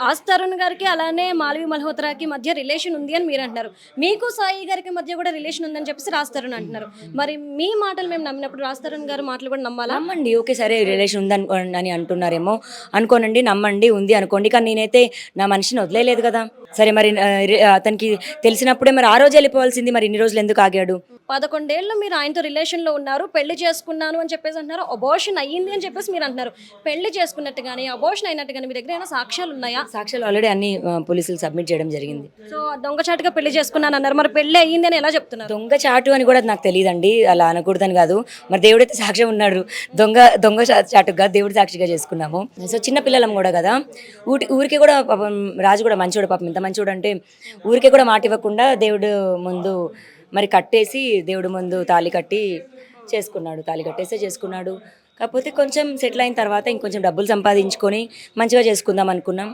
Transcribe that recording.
రాజ్ తరుణ్ గారికి అలానే మాల్వి మల్హోత్రాకి మధ్య రిలేషన్ ఉంది అని మీరు అంటున్నారు. మీకు సాయి గారికి మధ్య కూడా రిలేషన్ ఉందని చెప్పేసి రాజ్ తరుణ్ అంటున్నారు. మరి మీ మాటలు మేము నమ్మినప్పుడు రాజ్ తరుణ్ గారి మాటలు కూడా నమ్మాలా? నమ్మండి. ఓకే. సరే రిలేషన్ ఉందని అని అంటున్నారేమో అనుకోనండి. నమ్మండి ఉంది అనుకోండి. కానీ నేనైతే నా మనిషిని వదిలేయలేదు కదా! సరే మరి అతనికి తెలిసినప్పుడే మరి ఆ రోజే వెళ్ళిపోవాల్సింది. మరి ఇన్ని రోజులు ఎందుకు ఆగాడు? 11 ఏళ్ళు మీరు ఆయనతో రిలేషన్‌లో ఉన్నారు. పెళ్లి చేసుకున్నాను అని చెప్పేసి అంటున్నారు. అబార్షన్ అయ్యింది అని చెప్పేసి మీరు అంటున్నారు. పెళ్లి చేసుకున్నట్టు గాని, అబార్షన్ అయినట్టు గాని మీ దగ్గర ఏమైనా సాక్ష్యాలు ఉన్నాయా? సాక్ష్యాలు ఆల్రెడీ అన్ని పోలీసులు సబ్మిట్ చేయడం జరిగింది. సో దొంగచాటుగా పెళ్లి చేసుకున్నాను అన్నారు. మరి పెళ్లి అయ్యింది అని ఎలా చెప్తున్నారు? దొంగ చాటు అని కూడా నాకు తెలియదండి. అలా అనకూడదని కాదు. మరి దేవుడైతే సాక్ష్యం ఉన్నాడు. దొంగ దొంగ చాటుగా దేవుడు సాక్షిగా చేసుకున్నాము. సో చిన్న పిల్లలం కూడా కదా, ఊరికే కూడా పాపం రాజు కూడా మంచోడు. పాపం ఎంత మంచోడు అంటే ఊరికే కూడా మాట ఇవ్వకుండా దేవుడు ముందు మరి కట్టేసి దేవుడి ముందు తాళి కట్టి చేసుకున్నాడు. తాళి కట్టేసే చేసుకున్నాడు. కాకపోతే కొంచెం సెటిల్ అయిన తర్వాత ఇంకొంచెం డబ్బులు సంపాదించుకొని మంచిగా చేసుకుందాం అనుకున్నాం.